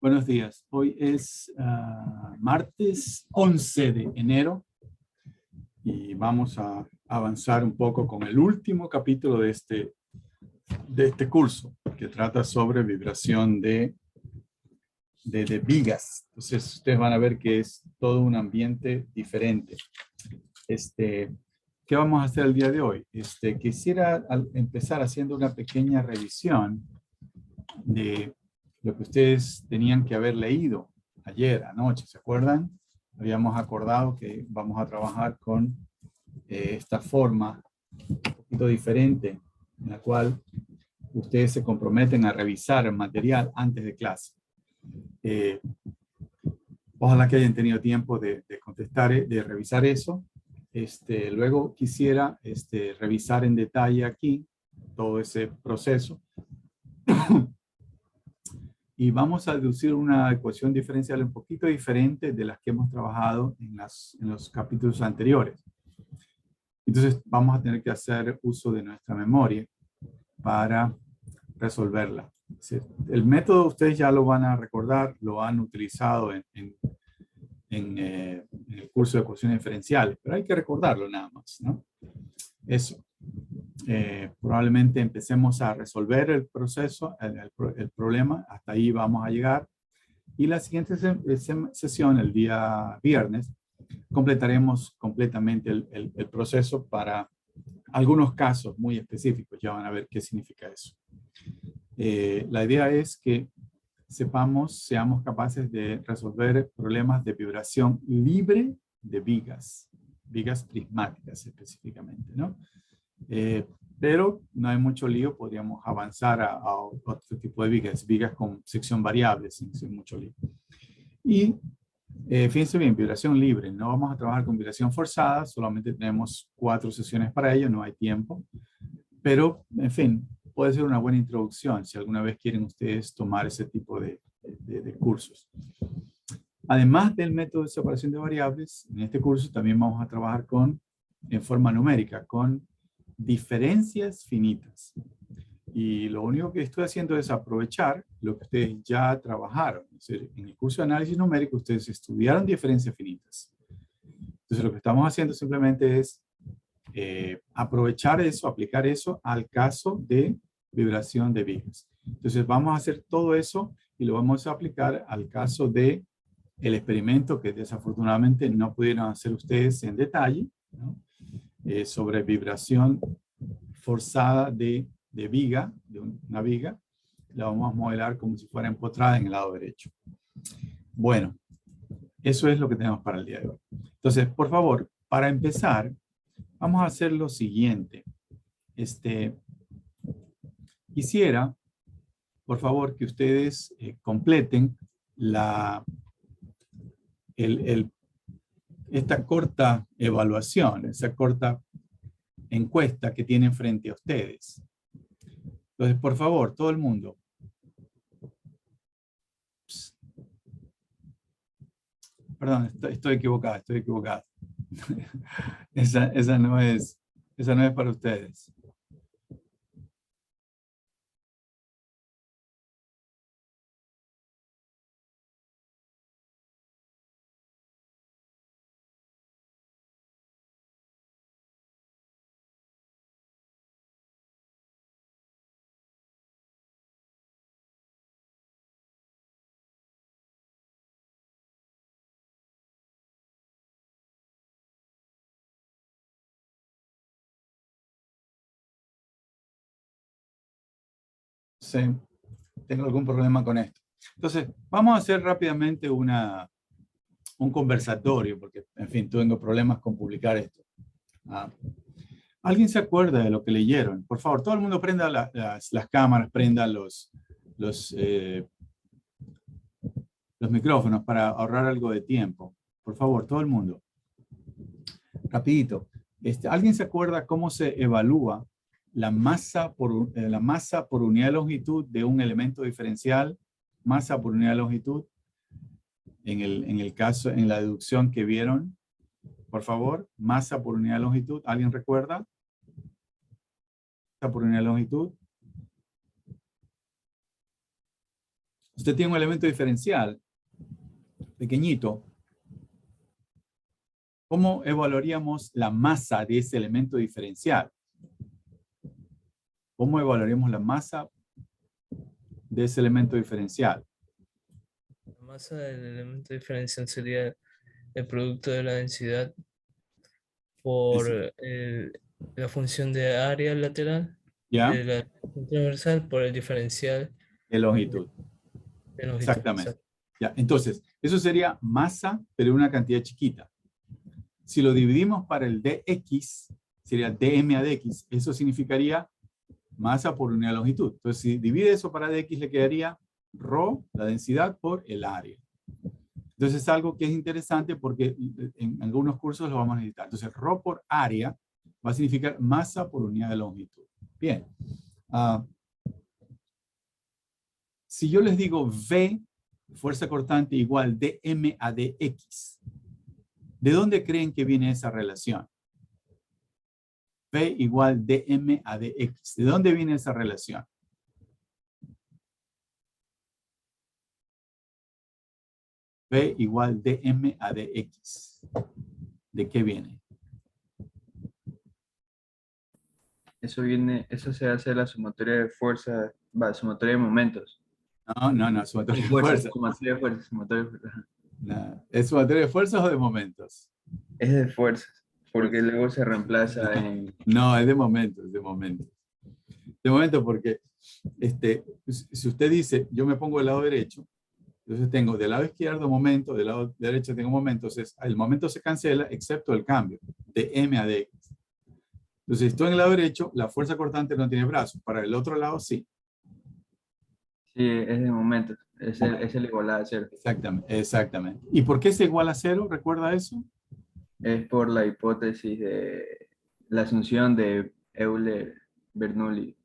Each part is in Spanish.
Buenos días. Hoy es martes 11 de enero y vamos a avanzar un poco con el último capítulo de este curso que trata sobre vibración de vigas. Entonces ustedes van a ver que es todo un ambiente diferente. ¿Qué vamos a hacer el día de hoy? Quisiera empezar haciendo una pequeña revisión de lo que ustedes tenían que haber leído ayer, anoche, ¿se acuerdan? Habíamos acordado que vamos a trabajar con esta forma un poquito diferente, en la cual ustedes se comprometen a revisar el material antes de clase. Ojalá que hayan tenido tiempo de contestar, de revisar eso. Luego quisiera revisar en detalle aquí todo ese proceso. Y vamos a deducir una ecuación diferencial un poquito diferente de las que hemos trabajado en los capítulos anteriores. Entonces vamos a tener que hacer uso de nuestra memoria para resolverla. El método ustedes ya lo van a recordar, lo han utilizado en el curso de ecuaciones diferenciales, pero hay que recordarlo nada más, ¿no? Eso. Probablemente empecemos a resolver el proceso, el problema, hasta ahí vamos a llegar. Y la siguiente sesión, el día viernes, completaremos completamente el proceso para algunos casos muy específicos. Ya van a ver qué significa eso. La idea es que seamos capaces de resolver problemas de vibración libre de vigas prismáticas específicamente, ¿no? Pero no hay mucho lío, podríamos avanzar a otro tipo de vigas con sección variable sin mucho lío. Y fíjense bien, vibración libre, no vamos a trabajar con vibración forzada, solamente tenemos 4 sesiones para ello, no hay tiempo, pero en fin, puede ser una buena introducción si alguna vez quieren ustedes tomar ese tipo de cursos. Además del método de separación de variables, en este curso también vamos a trabajar en forma numérica, con diferencias finitas. Y lo único que estoy haciendo es aprovechar lo que ustedes ya trabajaron. Es decir, en el curso de análisis numérico ustedes estudiaron diferencias finitas. Entonces lo que estamos haciendo simplemente es aprovechar eso, aplicar eso al caso de vibración de vigas. Entonces vamos a hacer todo eso y lo vamos a aplicar al caso de el experimento que desafortunadamente no pudieron hacer ustedes en detalle, ¿no? Sobre vibración forzada de viga, de una viga. La vamos a modelar como si fuera empotrada en el lado derecho. Bueno, eso es lo que tenemos para el día de hoy. Entonces, por favor, para empezar, vamos a hacer lo siguiente. Quisiera, por favor, que ustedes completen esta corta evaluación, esa corta encuesta que tienen frente a ustedes. Entonces, por favor, todo el mundo. Perdón, estoy equivocado. Esa no es para ustedes. Sí, tengo algún problema con esto. Entonces, vamos a hacer rápidamente un conversatorio, porque, en fin, tengo problemas con publicar esto. ¿Alguien se acuerda de lo que leyeron? Por favor, todo el mundo prenda las cámaras, prenda los micrófonos para ahorrar algo de tiempo. Por favor, todo el mundo. Rapidito. ¿Alguien se acuerda cómo se evalúa la masa por unidad de longitud de un elemento diferencial? Masa por unidad de longitud. En el caso, en la deducción que vieron. Por favor, masa por unidad de longitud. ¿Alguien recuerda? Masa por unidad de longitud. Usted tiene un elemento diferencial pequeñito. ¿Cómo evaluaríamos la masa de ese elemento diferencial? ¿Cómo evaluaríamos la masa de ese elemento diferencial? La masa del elemento diferencial sería el producto de la densidad por la función de área lateral ¿Ya? de la función transversal por el diferencial De longitud. de longitud. Exactamente. Exacto. ¿Ya? Entonces, eso sería masa, pero en una cantidad chiquita. Si lo dividimos para el dx, sería dm a dx. Eso significaría masa por unidad de longitud. Entonces, si divide eso para dx, le quedaría ρ, la densidad, por el área. Entonces, es algo que es interesante porque en algunos cursos lo vamos a necesitar. Entonces, ρ por área va a significar masa por unidad de longitud. Bien. Si yo les digo V, fuerza cortante igual dm a dx, ¿de dónde creen que viene esa relación? V igual dm a dx. ¿De dónde viene esa relación? V igual dm a dx. ¿De qué viene? Eso se hace la sumatoria de fuerzas, sumatoria de momentos. No, sumatoria de fuerzas. Sumatoria de fuerzas, sumatoria de fuerzas. Ajá. No. ¿Es sumatoria de fuerzas o de momentos? Es de fuerzas, porque luego se reemplaza en... No, es de momentos, de momentos. De momento porque si usted dice, yo me pongo del lado derecho, entonces tengo del lado izquierdo momento, del lado derecho tengo momento, entonces el momento se cancela excepto el cambio de m a dx. Entonces, si estoy en el lado derecho, la fuerza cortante no tiene brazos. Para el otro lado, sí. Sí, es de momentos. Es el igualado a cero. Exactamente, exactamente. ¿Y por qué es igual a cero? ¿Recuerda eso? Es por la hipótesis de la asunción de Euler-Bernoulli.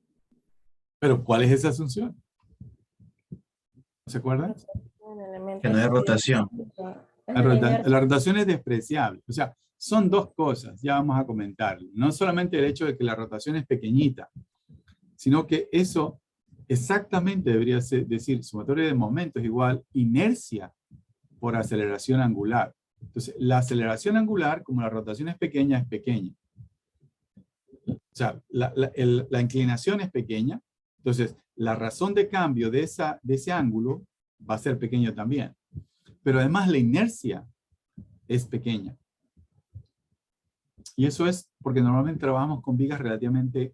Pero, ¿cuál es esa asunción? ¿Se acuerdan? Que no hay rotación. La rotación es despreciable. O sea, son dos cosas, ya vamos a comentar. No solamente el hecho de que la rotación es pequeñita, sino que eso exactamente debería decir sumatoria de momentos igual inercia por aceleración angular. Entonces, la aceleración angular, como la rotación es pequeña. O sea, la inclinación es pequeña. Entonces, la razón de cambio de ese ángulo va a ser pequeño también. Pero además la inercia es pequeña. Y eso es porque normalmente trabajamos con vigas relativamente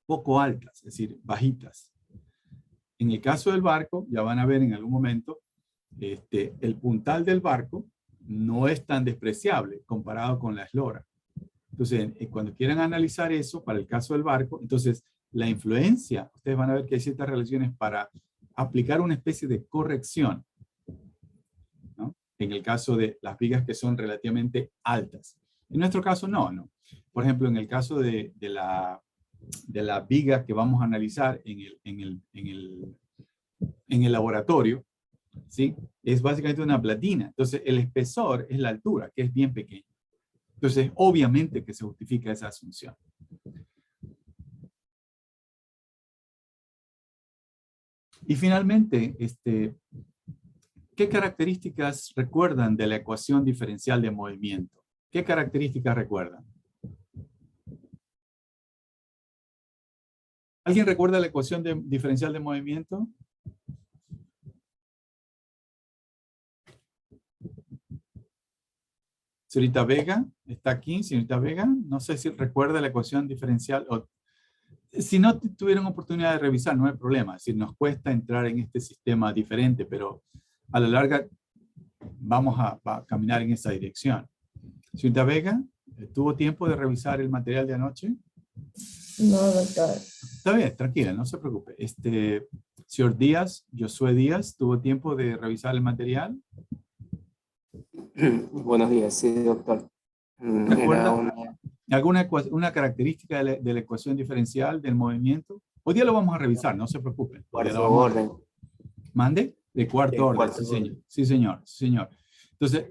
poco altas, es decir, bajitas. En el caso del barco, ya van a ver en algún momento, el puntal del barco no es tan despreciable comparado con la eslora. Entonces, cuando quieran analizar eso para el caso del barco, entonces la influencia, ustedes van a ver que hay ciertas relaciones para aplicar una especie de corrección, ¿no? En el caso de las vigas que son relativamente altas. En nuestro caso, no. Por ejemplo, en el caso de la viga que vamos a analizar en el laboratorio, ¿sí? Es básicamente una platina. Entonces, el espesor es la altura, que es bien pequeña. Entonces, obviamente que se justifica esa asunción. Y finalmente, ¿qué características recuerdan de la ecuación diferencial de movimiento? ¿Qué características recuerdan? ¿Alguien recuerda la ecuación diferencial de movimiento? Señorita Vega, ¿está aquí? Señorita Vega, no sé si recuerda la ecuación diferencial. Si no tuvieron oportunidad de revisar, no hay problema. Es decir, nos cuesta entrar en este sistema diferente, pero a la larga vamos a caminar en esa dirección. Señorita Vega, ¿tuvo tiempo de revisar el material de anoche? No, doctor. Está bien, tranquila, no se preocupe. Señor Díaz, Josué Díaz, ¿tuvo tiempo de revisar el material? Buenos días, sí, doctor. ¿Recuerda alguna una característica de la ecuación diferencial del movimiento? Hoy día lo vamos a revisar, no se preocupen. Cuarto orden. ¿Mande? De cuarto orden, cuarto sí, orden. señor. Sí, señor. Sí, señor. Entonces,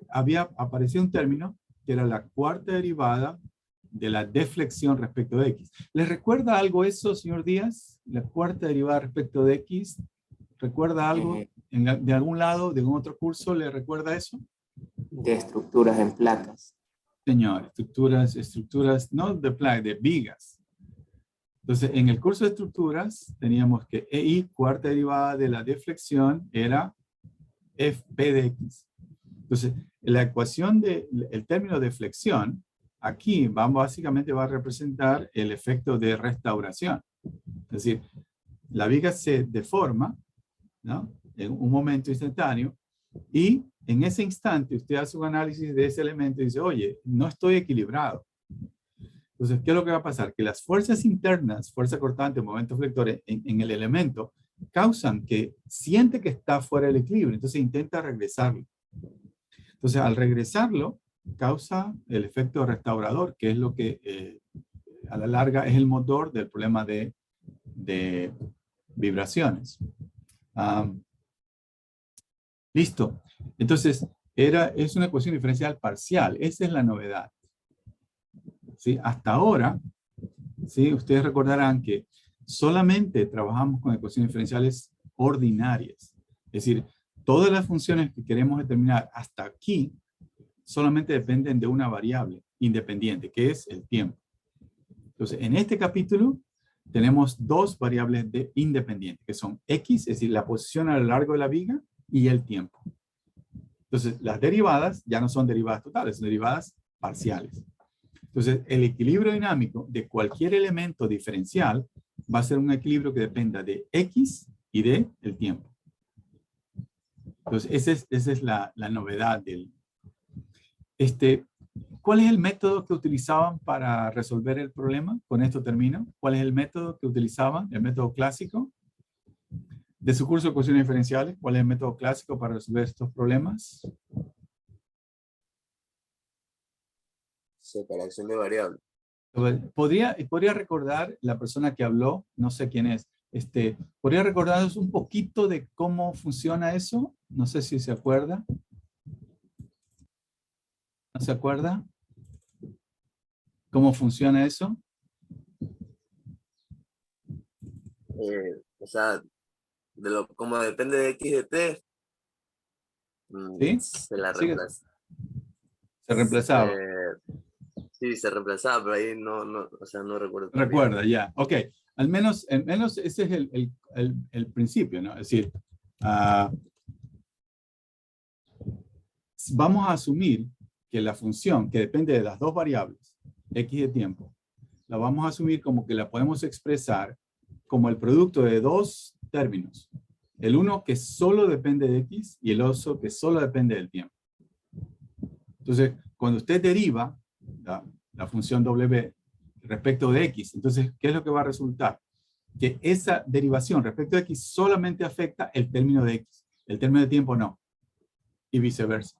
apareció un término que era la cuarta derivada de la deflexión respecto de X. ¿Les recuerda algo eso, señor Díaz? La cuarta derivada respecto de X. ¿Recuerda algo? De algún lado, de algún otro curso, le recuerda eso? De estructuras en placas. Señor, estructuras, no de placas, de vigas. Entonces, en el curso de estructuras, teníamos que EI, cuarta derivada de la deflexión, era P de X. Entonces, la ecuación el término de flexión, aquí básicamente va a representar el efecto de restauración. Es decir, la viga se deforma, ¿no? En un momento instantáneo, y en ese instante usted hace un análisis de ese elemento y dice, oye, no estoy equilibrado. Entonces, ¿qué es lo que va a pasar? Que las fuerzas internas, fuerza cortante, momentos flectores en el elemento, causan que siente que está fuera del equilibrio, entonces intenta regresarlo. Entonces, al regresarlo, causa el efecto restaurador, que es lo que a la larga es el motor del problema de vibraciones. Listo. Entonces, es una ecuación diferencial parcial. Esa es la novedad. ¿Sí? Hasta ahora, ¿sí? Ustedes recordarán que solamente trabajamos con ecuaciones diferenciales ordinarias. Es decir, todas las funciones que queremos determinar hasta aquí solamente dependen de una variable independiente, que es el tiempo. Entonces, en este capítulo tenemos dos variables independientes, que son X, es decir, la posición a lo largo de la viga, y el tiempo. Entonces, las derivadas ya no son derivadas totales, son derivadas parciales. Entonces, el equilibrio dinámico de cualquier elemento diferencial va a ser un equilibrio que dependa de X y de el tiempo. Entonces, esa es la novedad del... ¿Cuál es el método que utilizaban para resolver el problema? Con esto termino. ¿Cuál es el método que utilizaban? El método clásico. De su curso de ecuaciones diferenciales, ¿cuál es el método clásico para resolver estos problemas? Separación de variables. ¿Podría recordar la persona que habló? No sé quién es. ¿Podría recordarnos un poquito de cómo funciona eso? No sé si se acuerda. ¿No se acuerda? ¿Cómo funciona eso? O sea, como depende de X y de T, ¿Sí? se la Sigue. reemplaza. Se reemplazaba. Sí, se reemplazaba, pero ahí o sea, no recuerdo. Recuerda, ya. Ok. Al menos ese es el principio, ¿no? Es decir, vamos a asumir que la función que depende de las dos variables, X de tiempo, la vamos a asumir como que la podemos expresar como el producto de dos términos. El uno que solo depende de X y el otro que solo depende del tiempo. Entonces, cuando usted deriva la función W respecto de X, entonces, ¿qué es lo que va a resultar? Que esa derivación respecto de X solamente afecta el término de X. El término de tiempo no. Y viceversa.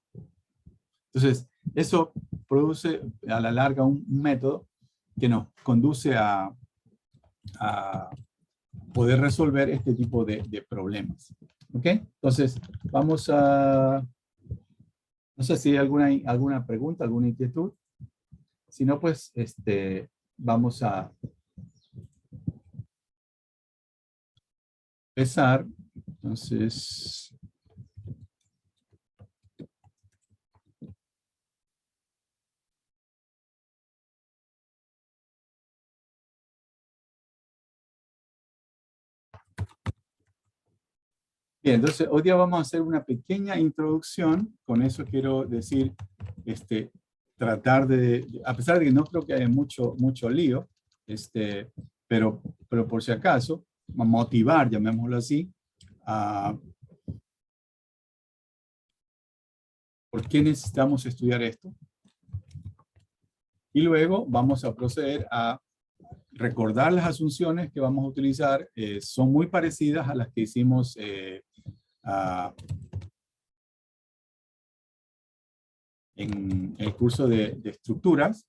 Entonces, eso produce a la larga un método que nos conduce a poder resolver este tipo de problemas. ¿Ok? Entonces, vamos a... No sé si hay alguna pregunta, alguna inquietud. Si no, pues vamos a empezar. Entonces... Bien, entonces hoy día vamos a hacer una pequeña introducción. Con eso quiero decir, tratar de, a pesar de que no creo que haya mucho lío, pero por si acaso, motivar, llamémoslo así, por qué necesitamos estudiar esto. Y luego vamos a proceder a recordar las asunciones que vamos a utilizar. Son muy parecidas a las que hicimos en el curso de estructuras.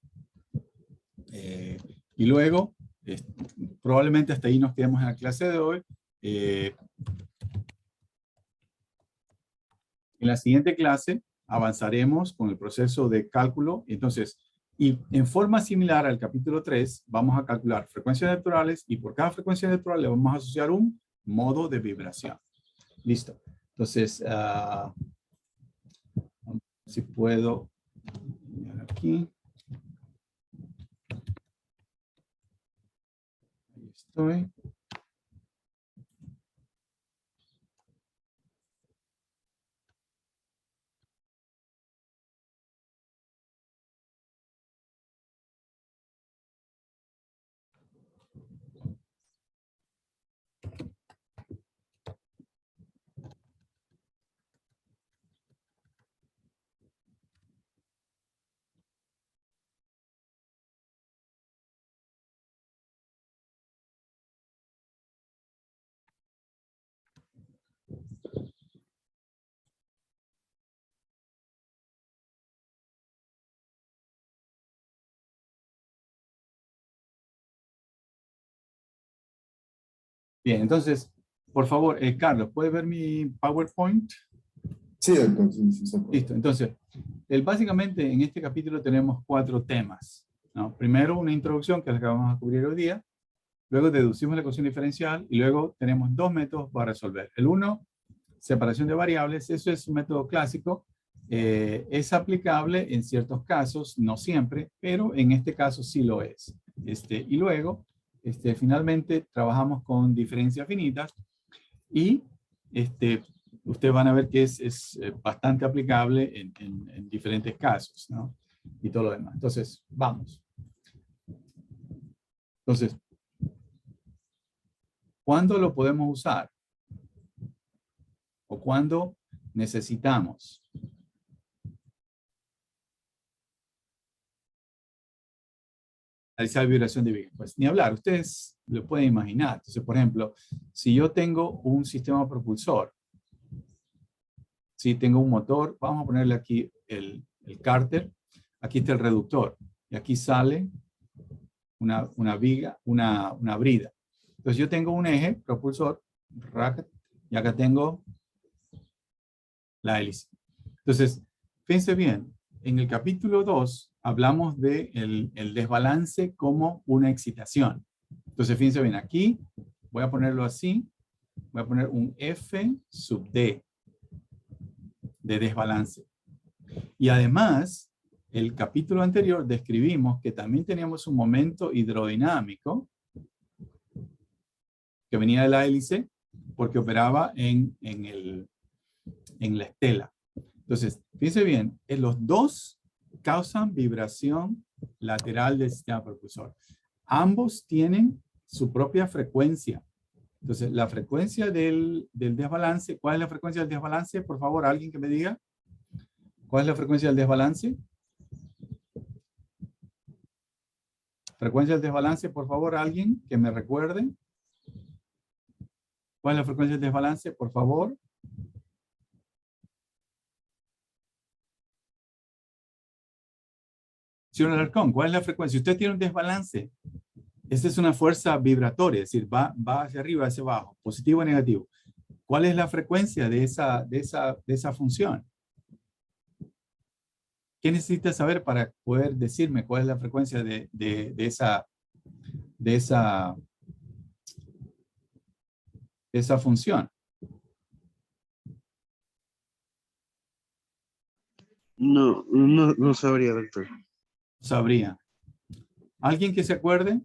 Y luego, probablemente hasta ahí nos quedemos en la clase de hoy. En la siguiente clase avanzaremos con el proceso de cálculo. Entonces, y en forma similar al capítulo 3, vamos a calcular frecuencias neutrales y por cada frecuencia neutral le vamos a asociar un modo de vibración. Listo. Entonces, si puedo mirar aquí. Ahí estoy. Bien, entonces, por favor, Carlos, ¿puedes ver mi PowerPoint? Sí, doctor, sí, sí, se puede. Listo, entonces, básicamente en este capítulo tenemos 4 temas, ¿no? Primero, una introducción, que es la que vamos a cubrir hoy día. Luego deducimos la ecuación diferencial y luego tenemos 2 métodos para resolver. El uno, separación de variables. Eso es un método clásico. Es aplicable en ciertos casos, no siempre, pero en este caso sí lo es. Y luego, finalmente, trabajamos con diferencias finitas y ustedes van a ver que es bastante aplicable en diferentes casos, ¿no? Y todo lo demás. Entonces, vamos. Entonces, ¿cuándo lo podemos usar? ¿O cuándo necesitamos? Analizar vibración de Wigner. Pues ni hablar, ustedes lo pueden imaginar. Entonces, por ejemplo, si yo tengo un sistema propulsor, si tengo un motor, vamos a ponerle aquí el cárter, aquí está el reductor, y aquí sale una viga, una brida. Entonces yo tengo un eje propulsor, y acá tengo la hélice. Entonces, fíjense bien, en el capítulo 2 hablamos de el desbalance como una excitación. Entonces, fíjense bien, aquí voy a ponerlo así, voy a poner un F sub D de desbalance. Y además, el capítulo anterior describimos que también teníamos un momento hidrodinámico que venía de la hélice porque operaba en la estela. Entonces, fíjense bien, los dos causan vibración lateral del sistema propulsor. Ambos tienen su propia frecuencia. Entonces, la frecuencia del desbalance, ¿cuál es la frecuencia del desbalance? Por favor, alguien que me diga. ¿Cuál es la frecuencia del desbalance? Frecuencia del desbalance, por favor, alguien que me recuerde. ¿Cuál es la frecuencia del desbalance, por favor? Señor Alarcón, ¿cuál es la frecuencia? Usted tiene un desbalance. Esta es una fuerza vibratoria, es decir, va hacia arriba, hacia abajo, positivo o negativo. ¿Cuál es la frecuencia de esa función? ¿Qué necesita saber para poder decirme cuál es la frecuencia de esa función? No sabría, doctor. Sabría. ¿Alguien que se acuerde?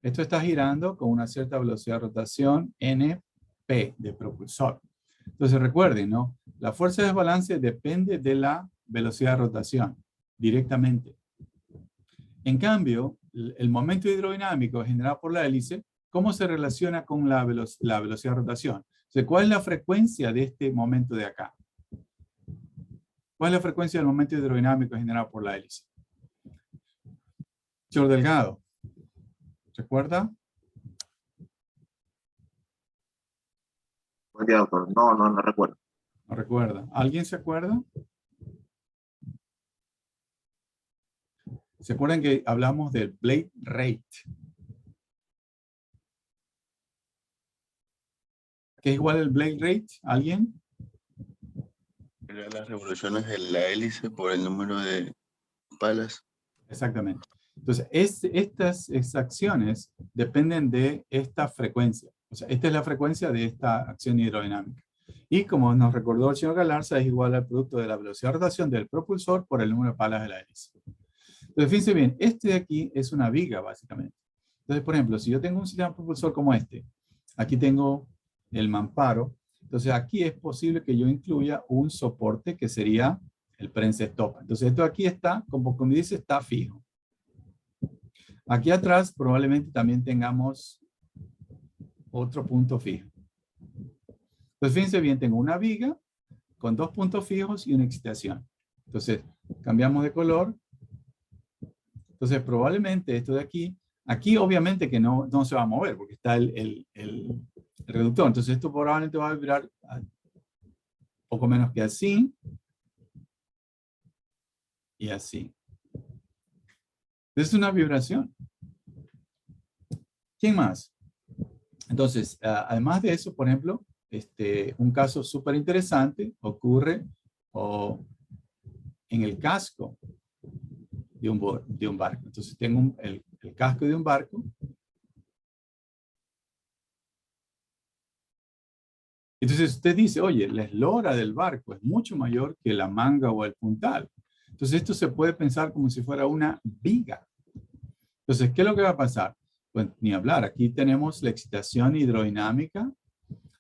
Esto está girando con una cierta velocidad de rotación NP de propulsor. Entonces recuerden, ¿no? La fuerza de desbalance depende de la velocidad de rotación directamente. En cambio, el momento hidrodinámico generado por la hélice, ¿cómo se relaciona con la velocidad de rotación? Entonces, ¿cuál es la frecuencia de este momento de acá? ¿Cuál es la frecuencia del momento hidrodinámico generado por la hélice? Señor Delgado, ¿recuerda? No recuerdo. No recuerda. ¿Alguien se acuerda? ¿Se acuerdan que hablamos del blade rate? ¿Qué es igual al blade rate? ¿Alguien? Las revoluciones de la hélice por el número de palas. Exactamente. Entonces, estas acciones dependen de esta frecuencia. O sea, esta es la frecuencia de esta acción hidrodinámica. Y como nos recordó el señor Galarza, es igual al producto de la velocidad de rotación del propulsor por el número de palas de la hélice. Entonces, fíjense bien, este de aquí es una viga, básicamente. Entonces, por ejemplo, si yo tengo un sistema propulsor como este, aquí tengo el mamparo, entonces aquí es posible que yo incluya un soporte que sería el prensa-estopa. Entonces, esto aquí está, como dice, está fijo. Aquí atrás probablemente también tengamos otro punto fijo. Entonces, fíjense bien, tengo una viga con dos puntos fijos y una excitación. Entonces, cambiamos de color. Entonces, probablemente esto de aquí obviamente que no se va a mover porque está el reductor. Entonces, esto probablemente va a vibrar poco menos que así y así. Es una vibración. ¿Quién más? Entonces, además de eso, por ejemplo, un caso súper interesante ocurre en el casco de un barco. Entonces tengo el casco de un barco. Entonces usted dice, oye, la eslora del barco es mucho mayor que la manga o el puntal. Entonces esto se puede pensar como si fuera una viga. Entonces, ¿qué es lo que va a pasar? Pues ni hablar, aquí tenemos la excitación hidrodinámica,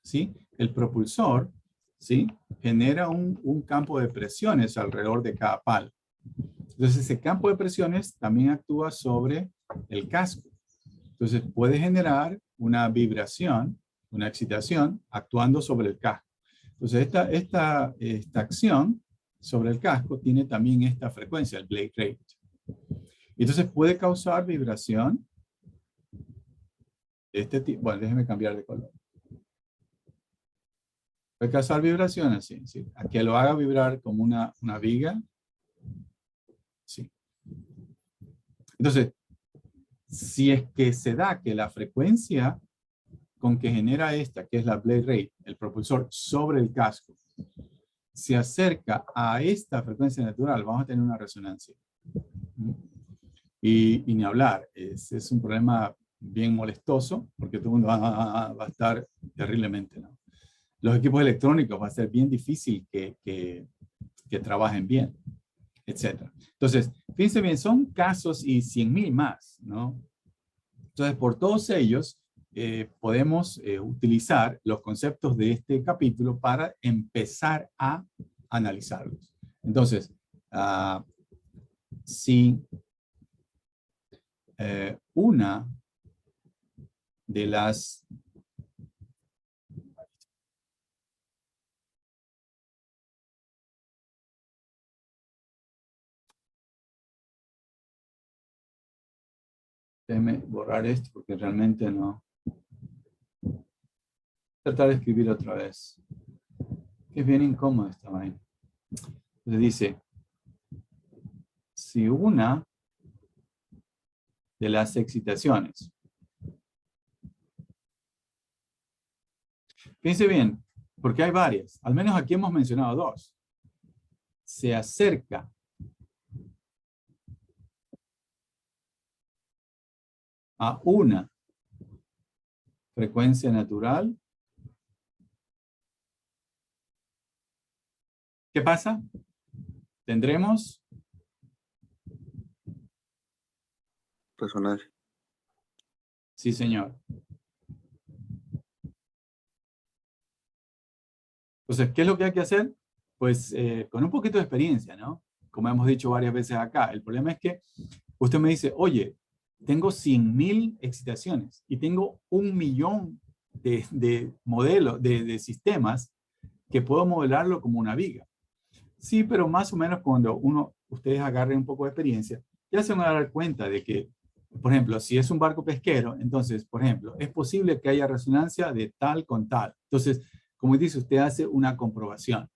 ¿sí? El propulsor, ¿sí? Genera un campo de presiones alrededor de cada palo. Entonces, ese campo de presiones también actúa sobre el casco. Entonces, puede generar una vibración, una excitación, actuando sobre el casco. Entonces, esta acción sobre el casco tiene también esta frecuencia, el blade rate. Entonces, puede causar vibración de este tipo. Bueno, déjeme cambiar de color. Puede causar vibración así, ¿sí? A que lo haga vibrar como una viga. Sí. Entonces, si es que se da que la frecuencia con que genera esta, que es la blade rate, el propulsor sobre el casco, se acerca a esta frecuencia natural, vamos a tener una resonancia. Y ni hablar, es un problema bien molestoso, porque todo el mundo va a estar terriblemente, ¿no? Los equipos electrónicos va a ser bien difícil que trabajen bien, etc. Entonces, fíjense bien, son casos y 100,000 más, ¿no? Entonces, por todos ellos, podemos utilizar los conceptos de este capítulo para empezar a analizarlos. Entonces, si una de las déjeme borrar esto porque realmente no. Tratar de escribir otra vez. Es bien incómodo esta vaina. Entonces dice, si una de las excitaciones. Fíjense bien, porque hay varias. Al menos aquí hemos mencionado dos. Se acerca a una frecuencia natural. ¿Qué pasa? Tendremos Resonancia. sí, señor. Entonces, ¿qué es lo que hay que hacer? Pues con un poquito de experiencia, ¿no? Como hemos dicho varias veces acá. El problema es que usted me dice, oye, tengo 100,000 excitaciones y tengo 1,000,000 de modelos, de sistemas que puedo modelarlo como una viga. Sí, pero más o menos cuando ustedes agarren un poco de experiencia, ya se van a dar cuenta de que, por ejemplo, si es un barco pesquero, entonces, por ejemplo, es posible que haya resonancia de tal con tal. Entonces, como dice, usted hace una comprobación.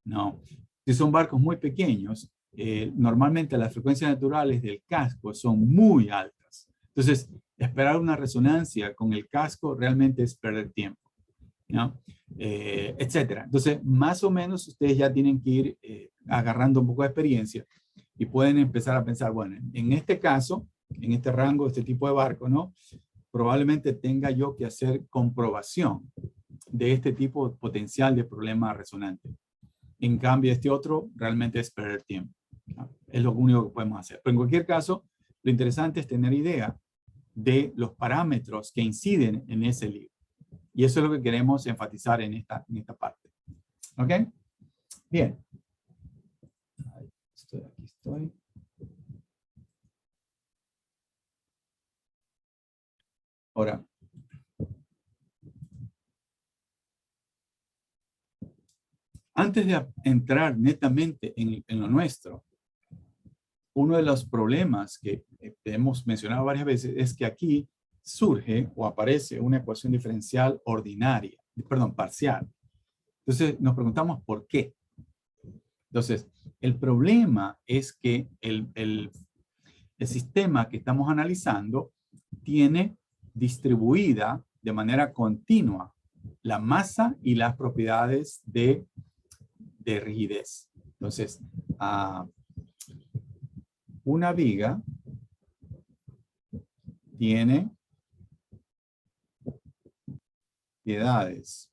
No. Si son barcos muy pequeños, normalmente las frecuencias naturales del casco son muy altas. Entonces, esperar una resonancia con el casco realmente es perder tiempo, ¿no? Etcétera. Entonces, más o menos ustedes ya tienen que ir agarrando un poco de experiencia y pueden empezar a pensar, bueno, en este caso, en este rango, este tipo de barco, ¿no? probablemente tenga yo que hacer comprobación de este tipo potencial de problema resonante. En cambio, este otro realmente es perder tiempo. ¿No? Es lo único que podemos hacer. Pero en cualquier caso, lo interesante es tener idea de los parámetros que inciden en ese libro. Y eso es lo que queremos enfatizar en esta parte. ¿Ok? Bien. Aquí estoy. Ahora, antes de entrar netamente en lo nuestro, uno de los problemas que hemos mencionado varias veces es que aquí surge o aparece una ecuación diferencial ordinaria, perdón, parcial. Entonces nos preguntamos por qué. Entonces, el problema es que el sistema que estamos analizando tiene distribuida de manera continua la masa y las propiedades de rigidez. Entonces, una viga tiene propiedades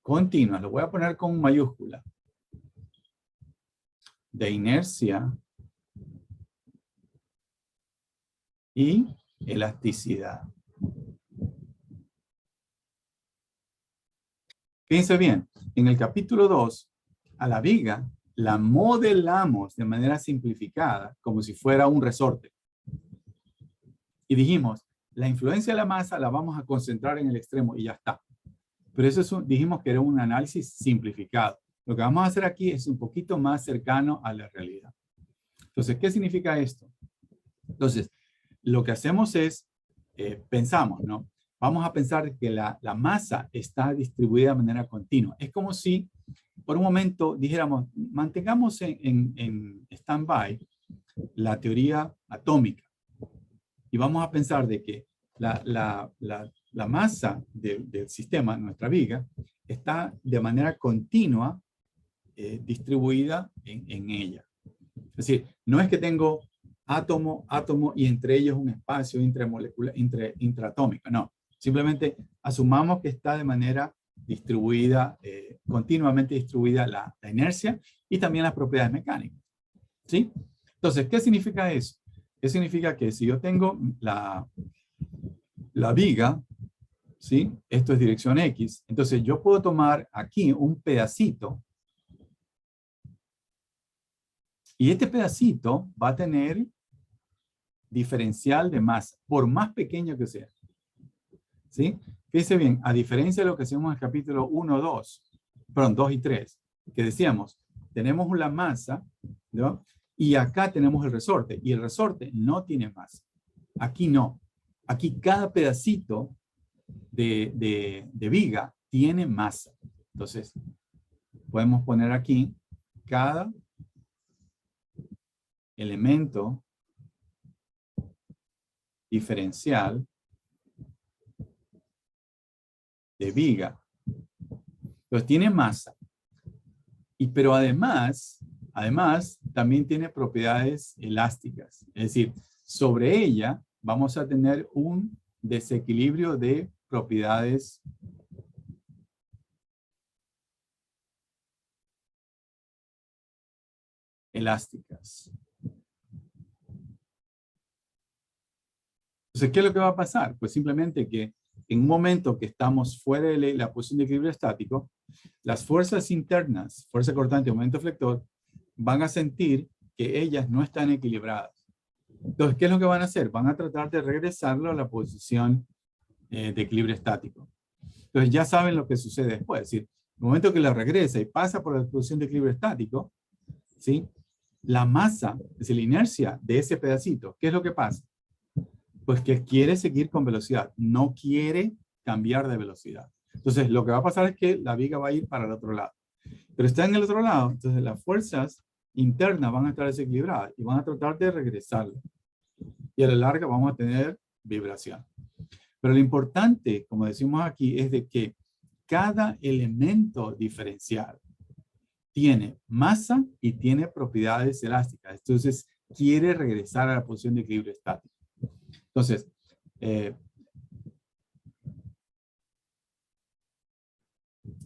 continuas, lo voy a poner con mayúscula, de inercia y elasticidad. Fíjense bien, en el capítulo 2, a la viga la modelamos de manera simplificada como si fuera un resorte. Y dijimos, la influencia de la masa la vamos a concentrar en el extremo y ya está. Pero eso dijimos que era un análisis simplificado. Lo que vamos a hacer aquí es un poquito más cercano a la realidad. Entonces, ¿qué significa esto? Entonces, lo que hacemos es, pensamos, ¿no? Vamos a pensar que la masa está distribuida de manera continua. Es como si, por un momento, dijéramos, mantengamos en stand-by la teoría atómica. Y vamos a pensar de que la masa del sistema, nuestra viga, está de manera continua distribuida en ella. Es decir, no es que tengo átomo y entre ellos un espacio intraatómico, no. Simplemente asumamos que está de manera distribuida, continuamente distribuida la inercia y también las propiedades mecánicas. ¿Sí? Entonces, ¿qué significa eso? ¿Qué significa? Que si yo tengo la viga, ¿sí? Esto es dirección X, entonces yo puedo tomar aquí un pedacito y este pedacito va a tener diferencial de masa, por más pequeño que sea. ¿Sí? Fíjense bien, a diferencia de lo que hacemos en el capítulo 1, 2 y 3, que decíamos, tenemos la masa, ¿no? Y acá tenemos el resorte, y el resorte no tiene masa. Aquí no. Aquí cada pedacito de viga tiene masa. Entonces, podemos poner aquí cada elemento diferencial de viga. Entonces tiene masa. Pero además también tiene propiedades elásticas. Es decir, sobre ella vamos a tener un desequilibrio de propiedades elásticas. Entonces, ¿qué es lo que va a pasar? Pues simplemente que en un momento que estamos fuera de la posición de equilibrio estático, las fuerzas internas, fuerza cortante y momento flector, van a sentir que ellas no están equilibradas. Entonces, ¿qué es lo que van a hacer? Van a tratar de regresarlo a la posición de equilibrio estático. Entonces, ya saben lo que sucede después. Es decir, en el momento que la regresa y pasa por la posición de equilibrio estático, ¿sí? La masa, es decir, la inercia de ese pedacito, ¿qué es lo que pasa? Pues que quiere seguir con velocidad, no quiere cambiar de velocidad. Entonces, lo que va a pasar es que la viga va a ir para el otro lado. Pero está en el otro lado, entonces las fuerzas internas van a estar desequilibradas y van a tratar de regresarlo. Y a la larga vamos a tener vibración. Pero lo importante, como decimos aquí, es de que cada elemento diferencial tiene masa y tiene propiedades elásticas. Entonces, quiere regresar a la posición de equilibrio estático. Entonces,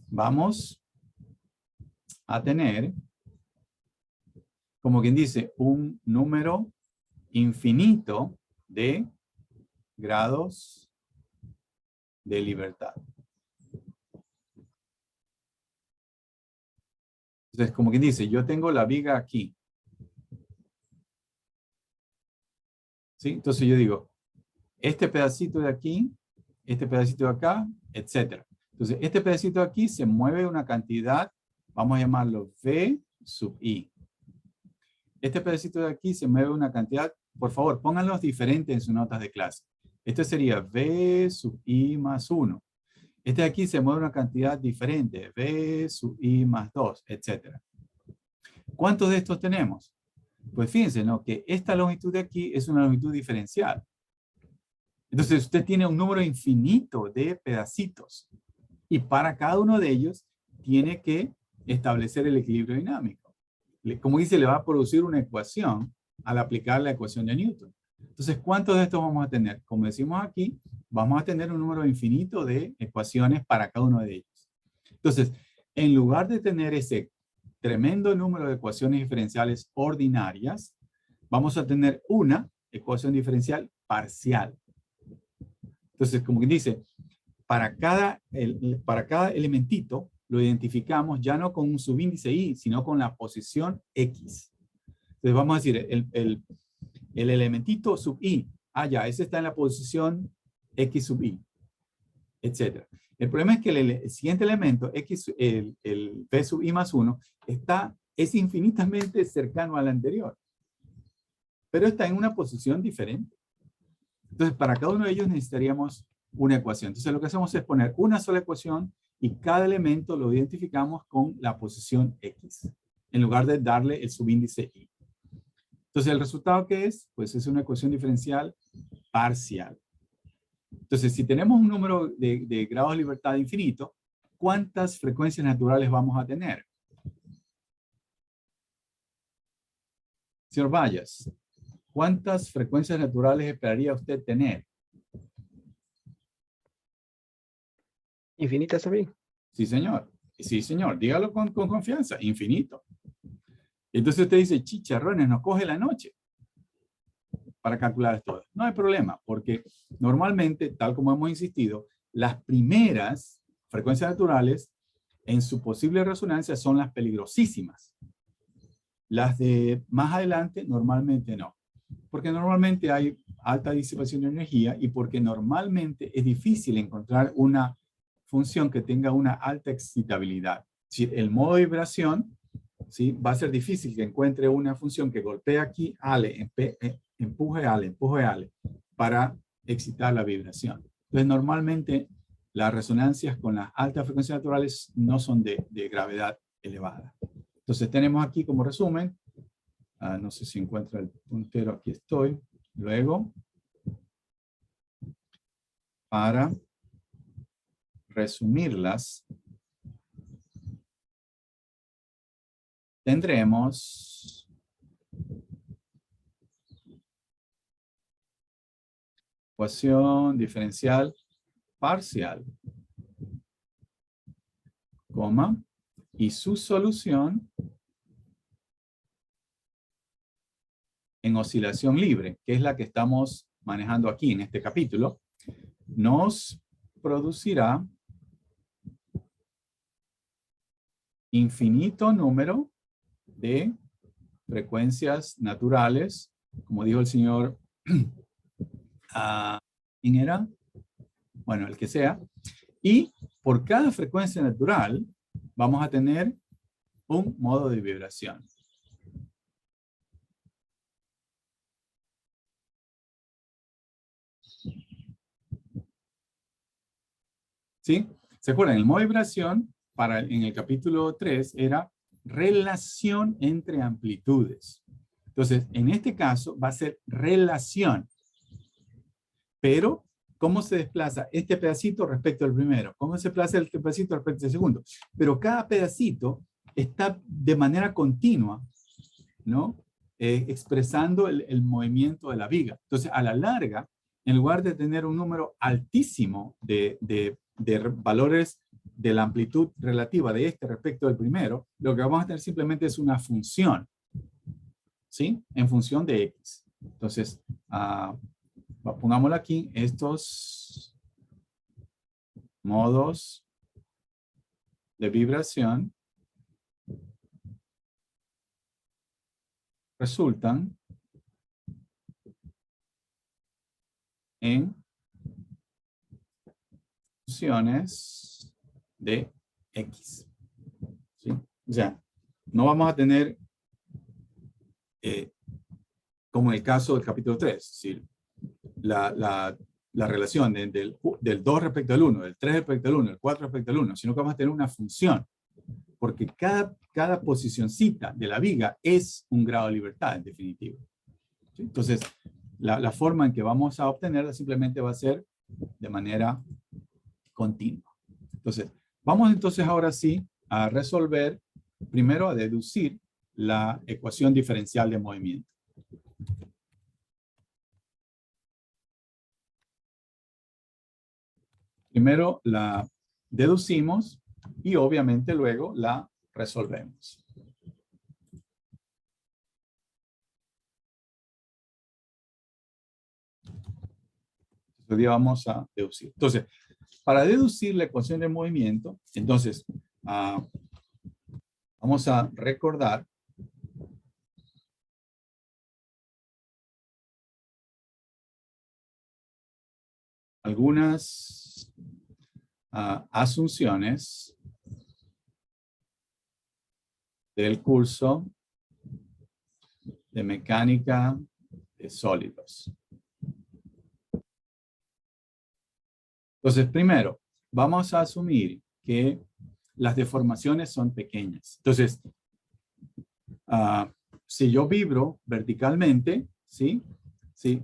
vamos a tener, como quien dice, un número infinito de grados de libertad. Entonces, como quien dice, yo tengo la viga aquí. ¿Sí? Entonces yo digo, este pedacito de aquí, este pedacito de acá, etc. Entonces, este pedacito de aquí se mueve una cantidad, vamos a llamarlo V sub I. Este pedacito de aquí se mueve una cantidad, por favor, pónganlos diferentes en sus notas de clase. Este sería V sub I más 1. Este de aquí se mueve una cantidad diferente, V sub I más 2, etc. ¿Cuántos de estos tenemos? Pues fíjense, ¿no? Que esta longitud de aquí es una longitud diferencial. Entonces usted tiene un número infinito de pedacitos. Y para cada uno de ellos tiene que establecer el equilibrio dinámico. Como dice, le va a producir una ecuación al aplicar la ecuación de Newton. Entonces, ¿cuántos de estos vamos a tener? Como decimos aquí, vamos a tener un número infinito de ecuaciones para cada uno de ellos. Entonces, en lugar de tener ese tremendo número de ecuaciones diferenciales ordinarias, vamos a tener una ecuación diferencial parcial. Entonces, como quien dice, para cada elementito lo identificamos ya no con un subíndice i, sino con la posición x. Entonces vamos a decir, el elementito sub i, ya, ese está en la posición x sub i, etc. El problema es que el siguiente elemento, el p sub i más 1, es infinitamente cercano al anterior, pero está en una posición diferente. Entonces, para cada uno de ellos necesitaríamos una ecuación. Entonces, lo que hacemos es poner una sola ecuación y cada elemento lo identificamos con la posición x, en lugar de darle el subíndice i. Entonces, ¿el resultado qué es? Pues es una ecuación diferencial parcial. Entonces, si tenemos un número de grados de libertad infinito, ¿cuántas frecuencias naturales vamos a tener? Señor Vallas, ¿cuántas frecuencias naturales esperaría usted tener? Infinitas también. Sí, señor. Sí, señor. Dígalo con confianza. Infinito. Entonces usted dice, chicharrones, nos coge la noche para calcular esto. No hay problema, porque normalmente, tal como hemos insistido, las primeras frecuencias naturales en su posible resonancia son las peligrosísimas. Las de más adelante normalmente no. Porque normalmente hay alta disipación de energía y porque normalmente es difícil encontrar una función que tenga una alta excitabilidad. Si el modo de vibración, ¿sí? Va a ser difícil que encuentre una función que golpee aquí, empuje Ale, para excitar la vibración. Entonces, normalmente las resonancias con las altas frecuencias naturales no son de gravedad elevada. Entonces, tenemos aquí como resumen, no sé si encuentra el puntero, aquí estoy. Luego, para resumirlas, tendremos ecuación diferencial parcial, coma, y su solución en oscilación libre, que es la que estamos manejando aquí en este capítulo, nos producirá infinito número de frecuencias naturales, como dijo el señor, ¿quién era? Bueno, el que sea. Y por cada frecuencia natural vamos a tener un modo de vibración. ¿Sí? ¿Se acuerdan? El modo de vibración en el capítulo 3 era relación entre amplitudes. Entonces, en este caso va a ser relación. Pero, ¿cómo se desplaza este pedacito respecto al primero? ¿Cómo se desplaza este pedacito respecto al segundo? Pero cada pedacito está de manera continua, ¿no? Expresando el movimiento de la viga. Entonces, a la larga, en lugar de tener un número altísimo de valores de la amplitud relativa de este respecto del primero, lo que vamos a tener simplemente es una función, ¿sí? En función de X. Entonces, pongámoslo aquí, estos modos de vibración resultan en funciones de X. ¿Sí? O sea, no vamos a tener, como en el caso del capítulo 3, ¿sí? la relación del 2 respecto al 1, del 3 respecto al 1, del 4 respecto al 1, sino que vamos a tener una función, porque cada posicioncita de la viga es un grado de libertad, en definitiva. ¿Sí? Entonces, la forma en que vamos a obtenerla simplemente va a ser de manera continua. Entonces, vamos entonces ahora sí a resolver, primero a deducir la ecuación diferencial de movimiento. Primero la deducimos y obviamente luego la resolvemos. Hoy día vamos a deducir. Entonces, para deducir la ecuación de movimiento, entonces, vamos a recordar algunas asunciones del curso de mecánica de sólidos. Entonces, primero, vamos a asumir que las deformaciones son pequeñas. Entonces, si yo vibro verticalmente, ¿sí? ¿Sí?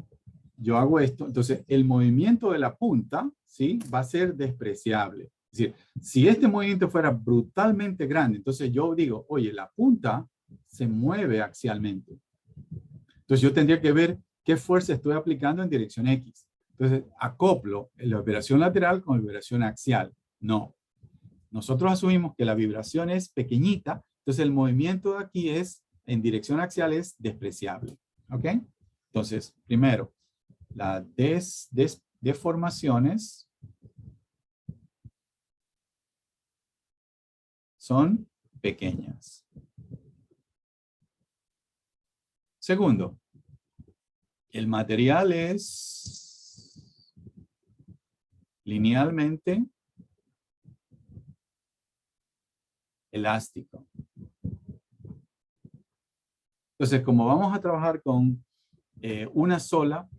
Yo hago esto, entonces el movimiento de la punta, ¿sí? Va a ser despreciable. Es decir, si este movimiento fuera brutalmente grande, entonces yo digo, oye, la punta se mueve axialmente. Entonces yo tendría que ver qué fuerza estoy aplicando en dirección X. Entonces acoplo la vibración lateral con la vibración axial. No. Nosotros asumimos que la vibración es pequeñita, entonces el movimiento de aquí es, en dirección axial es despreciable. ¿Ok? Entonces, primero, las deformaciones son pequeñas. Segundo, el material es linealmente elástico. Entonces, como vamos a trabajar con un solo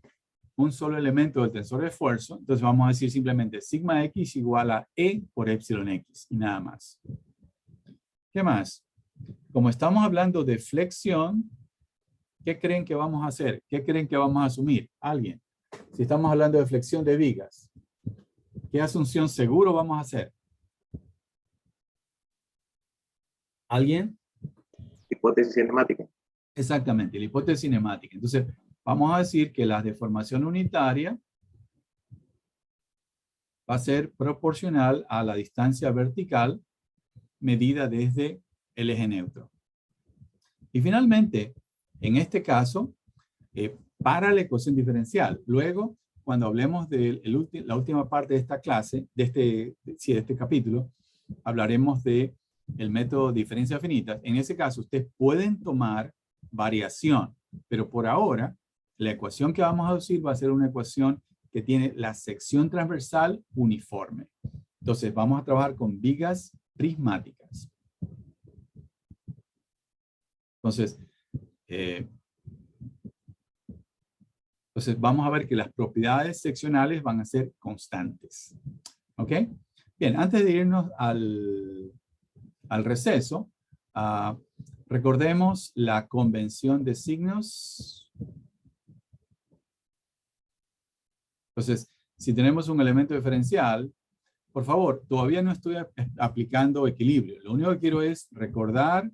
elemento del tensor de esfuerzo, entonces vamos a decir simplemente sigma X igual a E por epsilon X y nada más. ¿Qué más? Como estamos hablando de flexión, ¿qué creen que vamos a hacer? ¿Qué creen que vamos a asumir? ¿Alguien? Si estamos hablando de flexión de vigas, ¿qué asunción seguro vamos a hacer? ¿Alguien? Hipótesis cinemática. Exactamente, la hipótesis cinemática. Entonces, vamos a decir que la deformación unitaria va a ser proporcional a la distancia vertical medida desde el eje neutro. Y finalmente, en este caso, para la ecuación diferencial. Luego, cuando hablemos de la última parte de esta clase, de este capítulo, hablaremos de el método de diferencia finita. En ese caso, ustedes pueden tomar variación, pero por ahora, la ecuación que vamos a deducir va a ser una ecuación que tiene la sección transversal uniforme. Entonces, vamos a trabajar con vigas prismáticas. Entonces, vamos a ver que las propiedades seccionales van a ser constantes. ¿Ok? Bien, antes de irnos al receso, recordemos la convención de signos. Entonces, si tenemos un elemento diferencial, por favor, todavía no estoy aplicando equilibrio. Lo único que quiero es recordar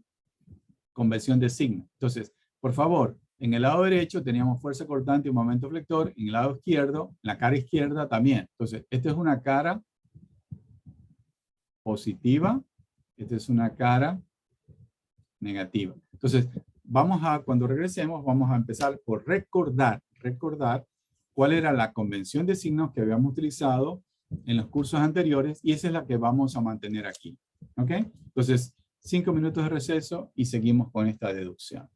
convención de signo. Entonces, por favor, En el lado derecho teníamos fuerza cortante y un momento flector. En el lado izquierdo, en la cara izquierda también. Entonces, esta es una cara positiva. Esta es una cara negativa. Entonces, cuando regresemos, vamos a empezar por recordar cuál era la convención de signos que habíamos utilizado en los cursos anteriores, y esa es la que vamos a mantener aquí. ¿Ok? Entonces, 5 minutos de receso y seguimos con esta deducción.